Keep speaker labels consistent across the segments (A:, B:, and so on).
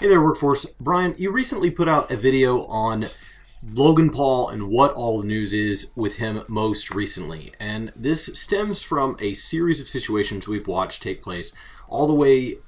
A: Hey there, Workforce. Brian, you recently put out a video on Logan Paul and what all the news is with him most recently. And this stems from a series of situations we've watched take place all the way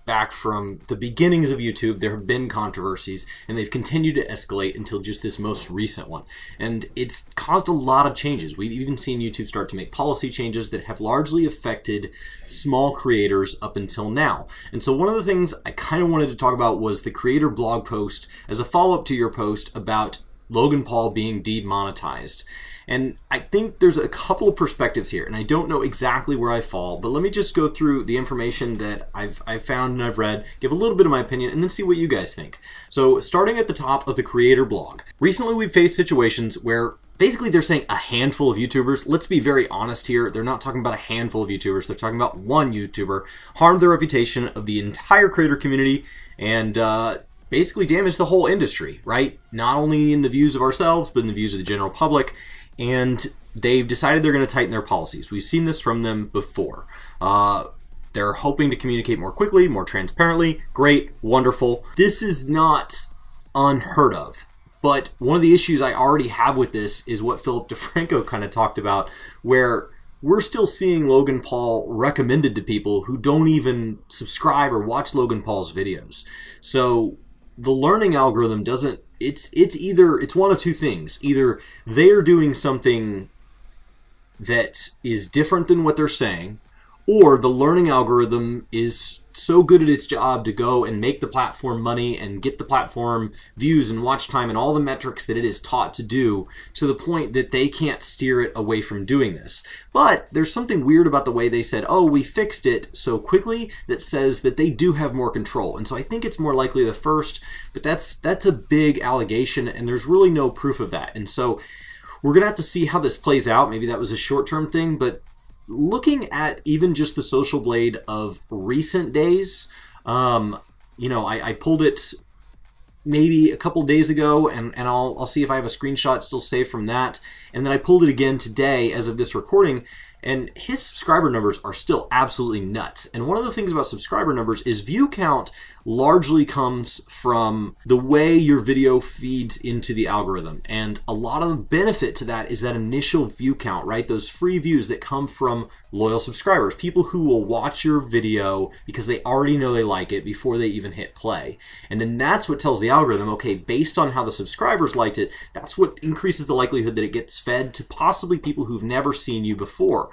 A: back from the beginnings of YouTube. There have been controversies, and they've continued to escalate until just this most recent one. And it's caused a lot of changes. We've even seen YouTube start to make policy changes that have largely affected small creators up until now. And so one of the things I kind of wanted to talk about was the creator blog post as a follow-up to your post about Logan Paul being demonetized. And I think there's a couple of perspectives here, and I don't know exactly where I fall, but let me just go through the information that I've found and I've read, give a little bit of my opinion, and then see what you guys think. So starting at the top of the creator blog. Recently we've faced situations where basically they're saying a handful of YouTubers, let's be very honest here, they're not talking about a handful of YouTubers, they're talking about one YouTuber, harmed the reputation of the entire creator community, and basically damaged the whole industry, right? Not only in the views of ourselves, but in the views of the general public. And they've decided they're going to tighten their policies. We've seen this from them before. They're hoping to communicate more quickly, more transparently. Great, wonderful. This is not unheard of. But one of the issues I already have with this is what Philip DeFranco kind of talked about, where we're still seeing Logan Paul recommended to people who don't even subscribe or watch Logan Paul's videos. So the learning algorithm doesn't, it's one of two things. Either they're doing something that is different than what they're saying, or the learning algorithm is so good at its job to go and make the platform money and get the platform views and watch time and all the metrics that it is taught to do, to the point that they can't steer it away from doing this. But there's something weird about the way they said, oh, we fixed it so quickly, that says that they do have more control. And so I think it's more likely the first, but that's a big allegation, and there's really no proof of that. And so we're gonna have to see how this plays out. Maybe that was a short-term thing, but looking at even just the social blade of recent days, you know, I pulled it maybe a couple days ago, and I'll see if I have a screenshot still saved from that. And then I pulled it again today as of this recording, and his subscriber numbers are still absolutely nuts. And one of the things about subscriber numbers is view count largely comes from the way your video feeds into the algorithm. And a lot of the benefit to that is that initial view count, right? Those free views that come from loyal subscribers, people who will watch your video because they already know they like it before they even hit play. And then that's what tells the algorithm, okay, based on how the subscribers liked it, that's what increases the likelihood that it gets fed to possibly people who've never seen you before.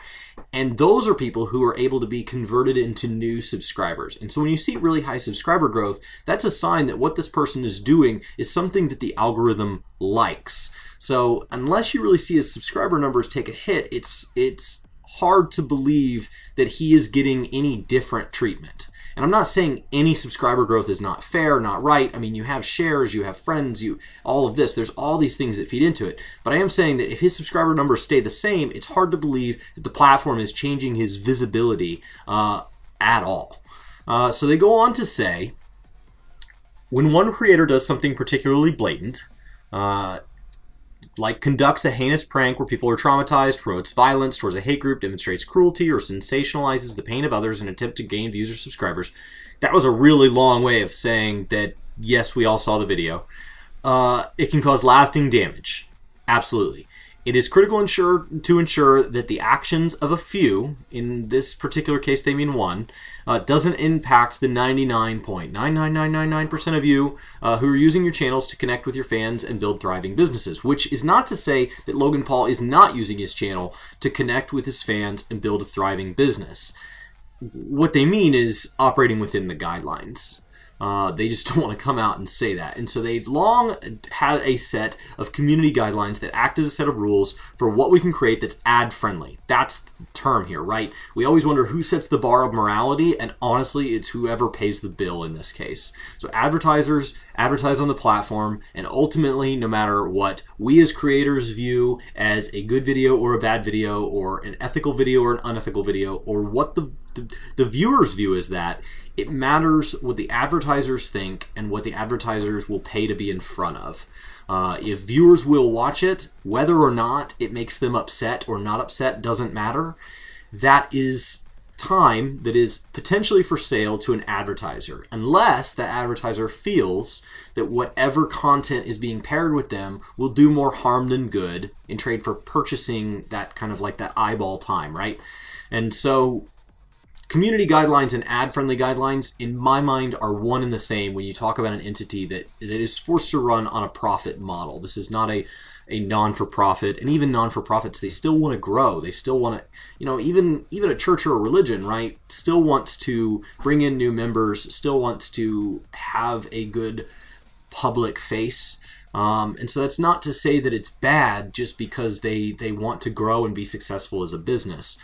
A: And those are people who are able to be converted into new subscribers. And so when you see really high subscriber growth, that's a sign that what this person is doing is something that the algorithm likes. So unless you really see his subscriber numbers take a hit, it's hard to believe that he is getting any different treatment. And I'm not saying any subscriber growth is not fair, not right. I mean, you have shares, you have friends, all of this. There's all these things that feed into it. But I am saying that if his subscriber numbers stay the same, it's hard to believe that the platform is changing his visibility at all. So they go on to say, when one creator does something particularly blatant, like conducts a heinous prank where people are traumatized, promotes violence towards a hate group, demonstrates cruelty, or sensationalizes the pain of others in an attempt to gain views or subscribers. That was a really long way of saying that, yes, we all saw the video. It can cause lasting damage. Absolutely. It is critical to ensure that the actions of a few, in this particular case they mean one, doesn't impact the 99.99999% of you who are using your channels to connect with your fans and build thriving businesses, which is not to say that Logan Paul is not using his channel to connect with his fans and build a thriving business. What they mean is operating within the guidelines. They just don't want to come out and say that. And so they've long had a set of community guidelines that act as a set of rules for what we can create that's ad-friendly. That's the term here, right? We always wonder who sets the bar of morality, and honestly, it's whoever pays the bill in this case. So advertisers advertise on the platform, and ultimately, no matter what we as creators view as a good video or a bad video, or an ethical video or an unethical video, or what the viewers view as that, it matters what the advertisers think and what the advertisers will pay to be in front of. If viewers will watch it, whether or not it makes them upset or not upset doesn't matter. That is time that is potentially for sale to an advertiser, unless that advertiser feels that whatever content is being paired with them will do more harm than good in trade for purchasing that kind of like that eyeball time, right? And so community guidelines and ad-friendly guidelines, in my mind, are one and the same when you talk about an entity that is forced to run on a profit model. This is not a non-for-profit, and even non-for-profits, they still want to grow. They still want to, you know, even a church or a religion, right, still wants to bring in new members, still wants to have a good public face. And so that's not to say that it's bad just because they want to grow and be successful as a business.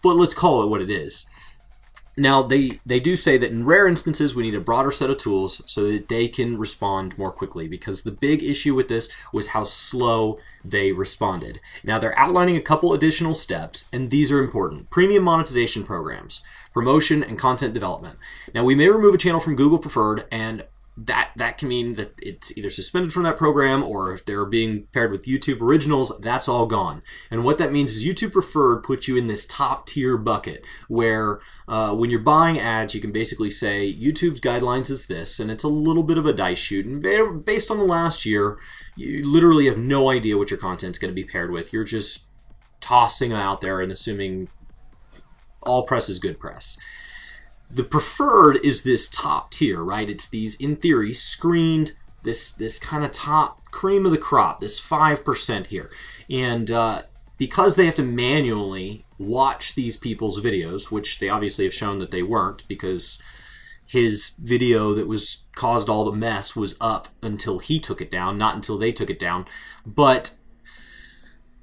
A: But let's call it what it is. Now, they do say that in rare instances, we need a broader set of tools so that they can respond more quickly, because the big issue with this was how slow they responded. Now, they're outlining a couple additional steps, and these are important. Premium monetization programs, promotion, and content development. Now, we may remove a channel from Google Preferred, and that can mean that it's either suspended from that program, or if they're being paired with YouTube Originals, that's all gone. And what that means is YouTube Preferred puts you in this top tier bucket where when you're buying ads, you can basically say YouTube's guidelines is this, and it's a little bit of a dice shoot. And based on the last year, you literally have no idea what your content's going to be paired with. You're just tossing them out there and assuming all press is good press. The preferred is this top tier, right? It's these, in theory, screened, this kind of top cream of the crop, this 5% here. And because they have to manually watch these people's videos, which they obviously have shown that they weren't, because his video that caused all the mess was up until he took it down, not until they took it down. But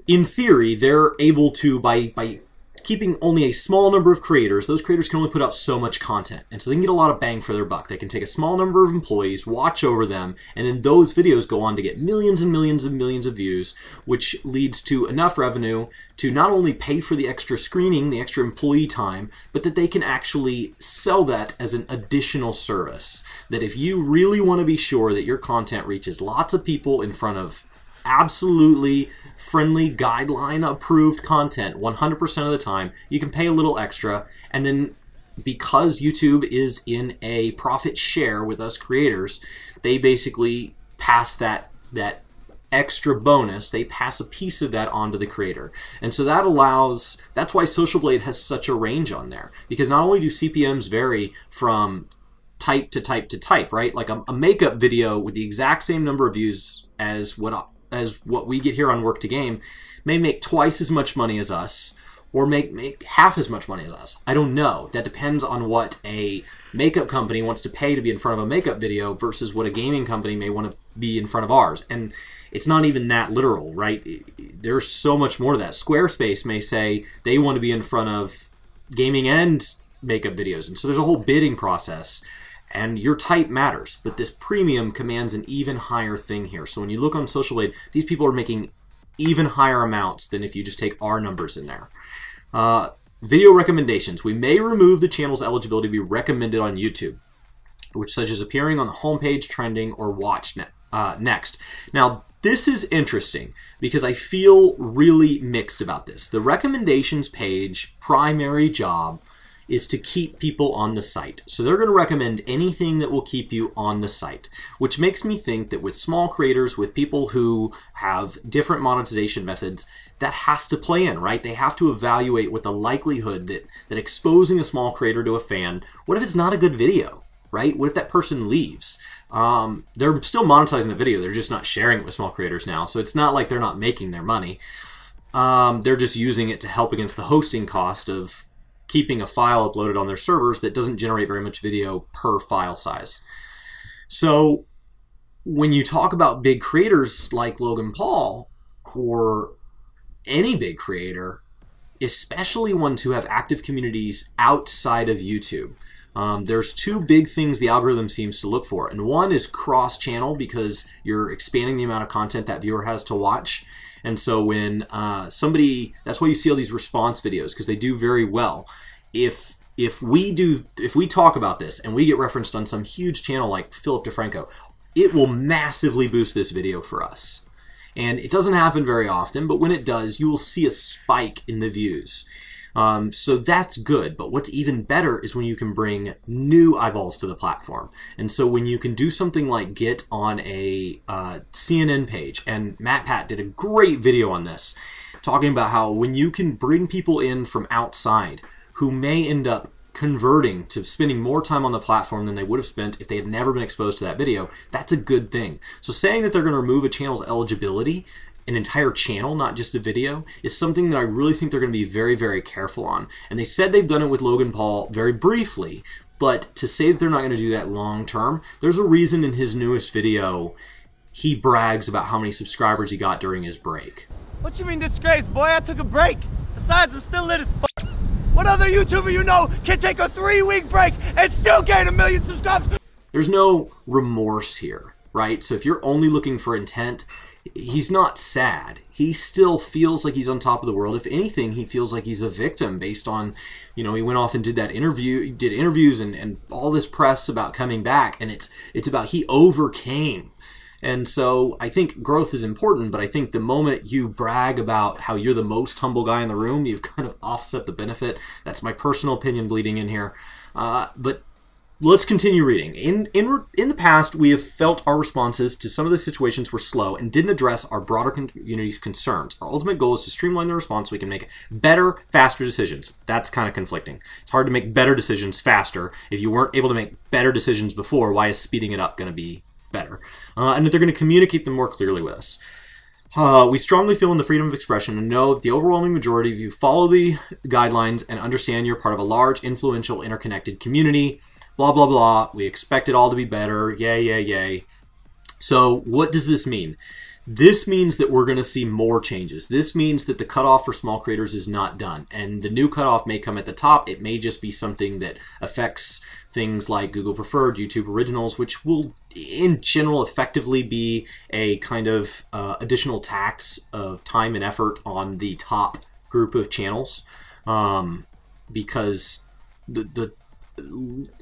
A: in theory, they're able to, by keeping only a small number of creators, those creators can only put out so much content. And so they can get a lot of bang for their buck. They can take a small number of employees, watch over them, and then those videos go on to get millions and millions and millions of views, which leads to enough revenue to not only pay for the extra screening, the extra employee time, but that they can actually sell that as an additional service. That if you really want to be sure that your content reaches lots of people in front of absolutely friendly, guideline approved content 100% of the time, you can pay a little extra, and then because YouTube is in a profit share with us creators, they basically pass that extra bonus, they pass a piece of that onto the creator. And so that allows, that's why Social Blade has such a range on there, because not only do CPMs vary from type to type to type, right? Like a makeup video with the exact same number of views as what we get here on Work to Game may make twice as much money as us, or make half as much money as us. I don't know. That depends on what a makeup company wants to pay to be in front of a makeup video versus what a gaming company may want to be in front of ours. And it's not even that literal, right? There's so much more to that. Squarespace may say they want to be in front of gaming and makeup videos. And so there's a whole bidding process. And your type matters, but this premium commands an even higher thing here. So when you look on Social Blade, these people are making even higher amounts than if you just take our numbers in there. Video recommendations. We may remove the channel's eligibility to be recommended on YouTube, which such as appearing on the homepage, trending, or watched next. Now, this is interesting because I feel really mixed about this. The recommendations page primary job is to keep people on the site. So they're going to recommend anything that will keep you on the site, which makes me think that with small creators, with people who have different monetization methods, that has to play in, right? They have to evaluate what the likelihood that exposing a small creator to a fan, what if it's not a good video, right? What if that person leaves? They're still monetizing the video, they're just not sharing it with small creators now. So it's not like they're not making their money. They're just using it to help against the hosting cost of keeping a file uploaded on their servers that doesn't generate very much video per file size. So when you talk about big creators like Logan Paul, or any big creator, especially ones who have active communities outside of YouTube, there's two big things the algorithm seems to look for. And one is cross-channel, because you're expanding the amount of content that viewer has to watch. And so when somebody, that's why you see all these response videos, because they do very well. If we talk about this and we get referenced on some huge channel like Philip DeFranco, it will massively boost this video for us. And it doesn't happen very often, but when it does, you will see a spike in the views. So that's good, but what's even better is when you can bring new eyeballs to the platform. And so when you can do something like get on a CNN page, and Matt Pat did a great video on this, talking about how when you can bring people in from outside who may end up converting to spending more time on the platform than they would have spent if they had never been exposed to that video, that's a good thing. So saying that they're going to remove a channel's eligibility, an entire channel, not just a video, is something that I really think they're going to be very, very careful on. And they said they've done it with Logan Paul very briefly, but to say that they're not going to do that long term, there's a reason in his newest video he brags about how many subscribers he got during his break.
B: What you mean disgrace, boy? I took a break. Besides, I'm still lit as f***. What other YouTuber you know can take a 3-week break and still gain 1 million subscribers?
A: There's no remorse here, right? So if you're only looking for intent, he's not sad. He still feels like he's on top of the world. If anything, he feels like he's a victim based on, you know, he went off and did that interview, did interviews and all this press about coming back, and it's about he overcame. And so I think growth is important, but I think the moment you brag about how you're the most humble guy in the room, you've kind of offset the benefit. That's my personal opinion bleeding in here. But let's continue reading. In the past, we have felt our responses to some of the situations were slow and didn't address our broader community's concerns. Our ultimate goal is to streamline the response so we can make better, faster decisions. That's kind of conflicting. It's hard to make better decisions faster. If you weren't able to make better decisions before, why is speeding it up going to be better? And that they're going to communicate them more clearly with us. We strongly feel in the freedom of expression and know that the overwhelming majority of you follow the guidelines and understand you're part of a large, influential, interconnected community. Blah, blah, blah. We expect it all to be better. Yay, yay, yay. So what does this mean? This means that we're going to see more changes. This means that the cutoff for small creators is not done. And the new cutoff may come at the top. It may just be something that affects things like Google Preferred, YouTube Originals, which will, in general, effectively be a kind of additional tax of time and effort on the top group of channels. Because the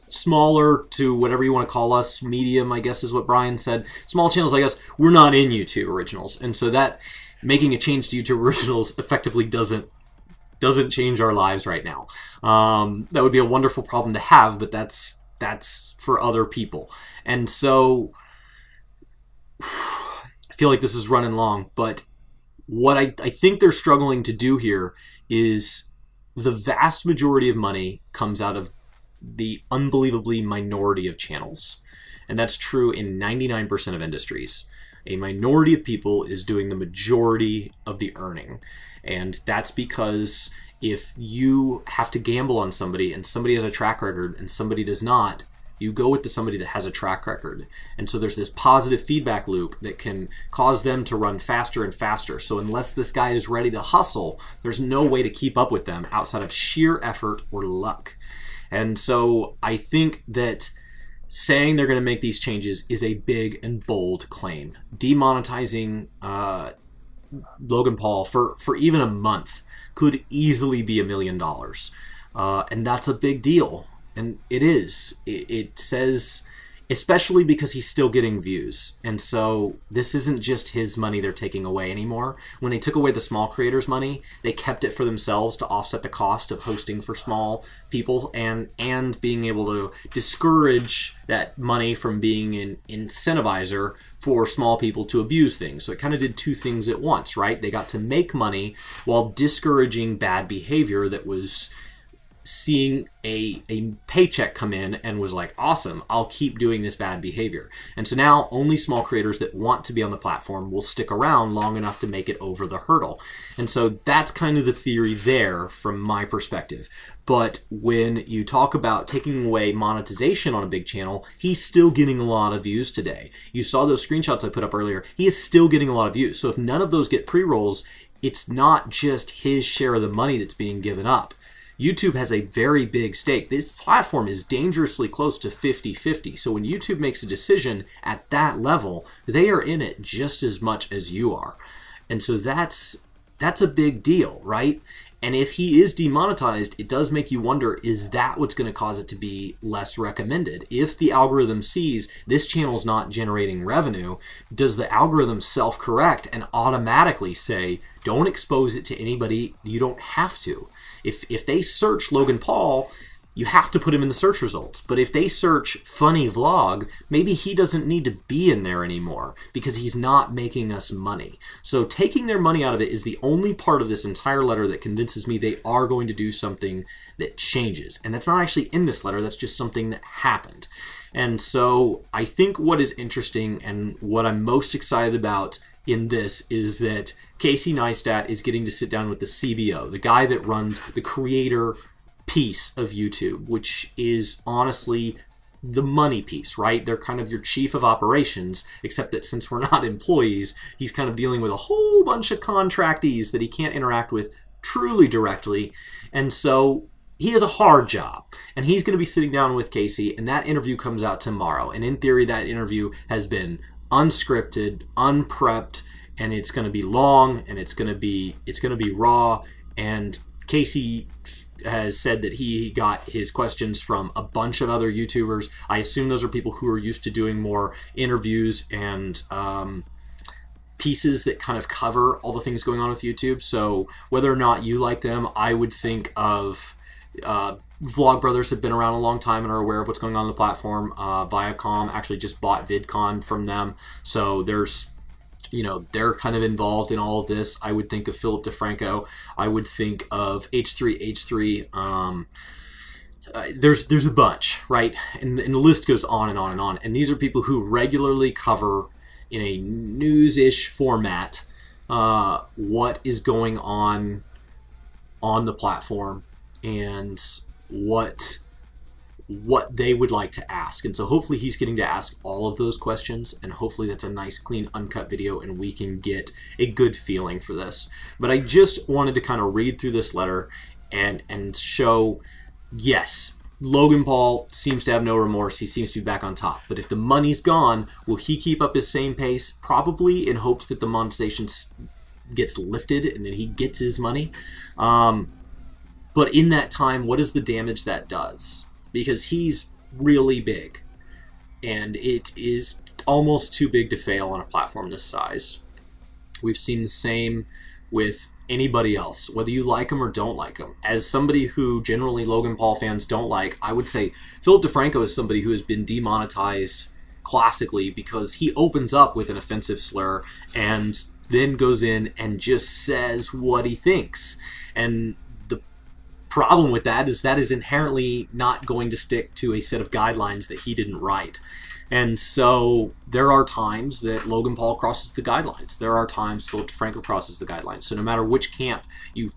A: smaller to whatever you want to call us, medium, I guess is what Brian said, small channels like us, we're not in YouTube Originals. And so that making a change to YouTube Originals effectively doesn't change our lives right now. That would be a wonderful problem to have, but that's for other people. And so I feel like this is running long, but what I think they're struggling to do here is the vast majority of money comes out of the unbelievably minority of channels. And that's true in 99% of industries. A minority of people is doing the majority of the earning. And that's because if you have to gamble on somebody and somebody has a track record and somebody does not, you go with somebody that has a track record. And so there's this positive feedback loop that can cause them to run faster and faster. So unless this guy is ready to hustle, there's no way to keep up with them outside of sheer effort or luck. And so I think that saying they're going to make these changes is a big and bold claim. Demonetizing Logan Paul for even a month could easily be $1 million. And that's a big deal. And it is. It says, especially because he's still getting views. And so this isn't just his money they're taking away anymore. When they took away the small creators' money, they kept it for themselves to offset the cost of hosting for small people and being able to discourage that money from being an incentivizer for small people to abuse things. So it kind of did two things at once, right? They got to make money while discouraging bad behavior that was seeing a paycheck come in and was like, awesome, I'll keep doing this bad behavior. And so now only small creators that want to be on the platform will stick around long enough to make it over the hurdle. And so that's kind of the theory there from my perspective. But when you talk about taking away monetization on a big channel, he's still getting a lot of views today. You saw those screenshots I put up earlier. He is still getting a lot of views. So if none of those get pre-rolls, it's not just his share of the money that's being given up. YouTube has a very big stake. This platform is dangerously close to 50-50. So when YouTube makes a decision at that level, they are in it just as much as you are. And so that's a big deal, right? And if he is demonetized, it does make you wonder, is that what's going to cause it to be less recommended? If the algorithm sees this channel's not generating revenue, does the algorithm self-correct and automatically say, don't expose it to anybody, you don't have to? If they search Logan Paul, you have to put him in the search results. But if they search funny vlog, maybe he doesn't need to be in there anymore because he's not making us money. So taking their money out of it is the only part of this entire letter that convinces me they are going to do something that changes. And that's not actually in this letter, that's just something that happened. And so I think what is interesting and what I'm most excited about in this is that Casey Neistat is getting to sit down with the CBO, the guy that runs the creator piece of YouTube, which is honestly the money piece, right? They're kind of your chief of operations, except that since we're not employees, he's kind of dealing with a whole bunch of contractees that he can't interact with truly directly. And so he has a hard job, and he's going to be sitting down with Casey, and that interview comes out tomorrow. And in theory, that interview has been unscripted, unprepped, and it's going to be long, and it's going to be raw. And Casey has said that he got his questions from a bunch of other YouTubers. I assume those are people who are used to doing more interviews and pieces that kind of cover all the things going on with YouTube. So whether or not you like them, I would think of Vlogbrothers have been around a long time and are aware of what's going on the platform. Viacom actually just bought VidCon from them. So there's, you know, they're kind of involved in all of this. I would think of Philip DeFranco. I would think of H3H3. There's a bunch, right? And the list goes on and on and on. And these are people who regularly cover in a news-ish format what is going on the platform and what they would like to ask. And so hopefully he's getting to ask all of those questions, and hopefully that's a nice clean uncut video and we can get a good feeling for this. But I just wanted to kind of read through this letter and show, yes, Logan Paul seems to have no remorse. He seems to be back on top. But if the money's gone, will he keep up his same pace? Probably, in hopes that the monetization gets lifted and then he gets his money. But in that time, what is the damage that does? Because he's really big, and it is almost too big to fail on a platform this size. We've seen the same with anybody else, whether you like him or don't like him. As somebody who generally Logan Paul fans don't like, I would say Philip DeFranco is somebody who has been demonetized classically because he opens up with an offensive slur and then goes in and just says what he thinks. And problem with that is inherently not going to stick to a set of guidelines that he didn't write. And so there are times that Logan Paul crosses the guidelines. There are times Philip DeFranco crosses the guidelines. So no matter which camp you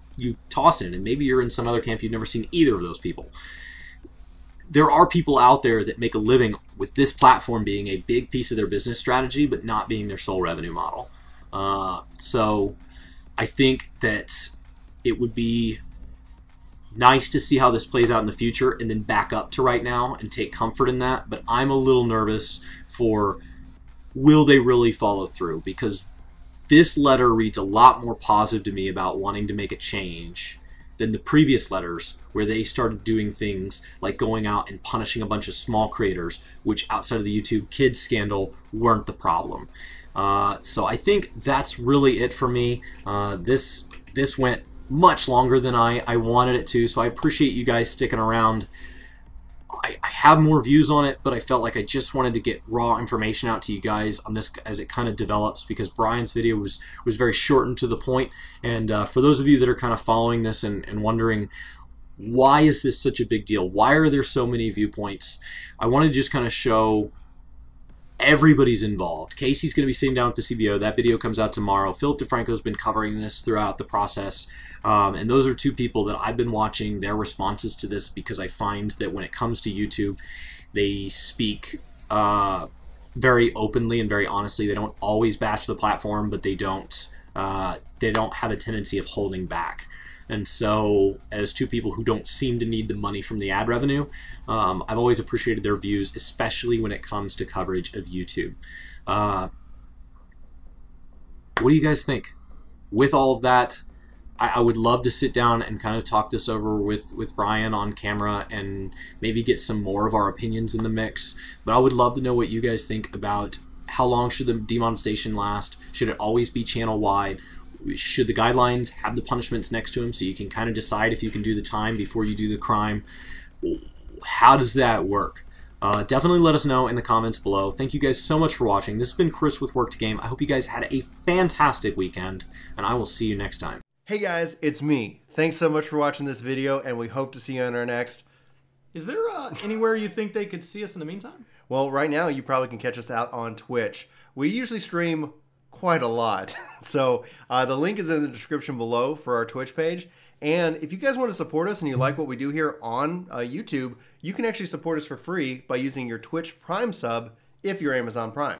A: toss in, and maybe you're in some other camp you've never seen either of those people, there are people out there that make a living with this platform being a big piece of their business strategy, but not being their sole revenue model. So I think that it would be nice to see how this plays out in the future and then back up to right now and take comfort in that. But I'm a little nervous for, will they really follow through? Because this letter reads a lot more positive to me about wanting to make a change than the previous letters, where they started doing things like going out and punishing a bunch of small creators, which outside of the YouTube Kids scandal weren't the problem. So I think that's really it for me. This went much longer than I wanted it to, so I appreciate you guys sticking around. I have more views on it, but I felt like I just wanted to get raw information out to you guys on this as it kind of develops, because Brian's video was very short and to the point. And for those of you that are kind of following this and wondering, why is this such a big deal? Why are there so many viewpoints? I want to just kind of show everybody's involved. Casey's going to be sitting down with the CBO. That video comes out tomorrow. Philip DeFranco's been covering this throughout the process. And those are two people that I've been watching their responses to this, because I find that when it comes to YouTube, they speak very openly and very honestly. They don't always bash the platform, but they don't have a tendency of holding back. And so, as two people who don't seem to need the money from the ad revenue, I've always appreciated their views, especially when it comes to coverage of YouTube. What do you guys think? With all of that, I would love to sit down and kind of talk this over with Brian on camera and maybe get some more of our opinions in the mix. But I would love to know what you guys think about how long should the demonetization last? Should it always be channel-wide? should the guidelines have the punishments next to them so you can kind of decide if you can do the time before you do the crime? How does that work? Definitely let us know in the comments below. Thank you guys so much for watching. This has been Chris with Work to Game. I hope you guys had a fantastic weekend, and I will see you next time.
C: Hey guys, it's me. Thanks so much for watching this video, and we hope to see you on our next.
D: Is there anywhere you think they could see us in the meantime?
C: Well, right now you probably can catch us out on Twitch. We usually stream quite a lot. So the link is in the description below for our Twitch page. And if you guys want to support us and you like what we do here on YouTube, you can actually support us for free by using your Twitch Prime sub if you're Amazon Prime.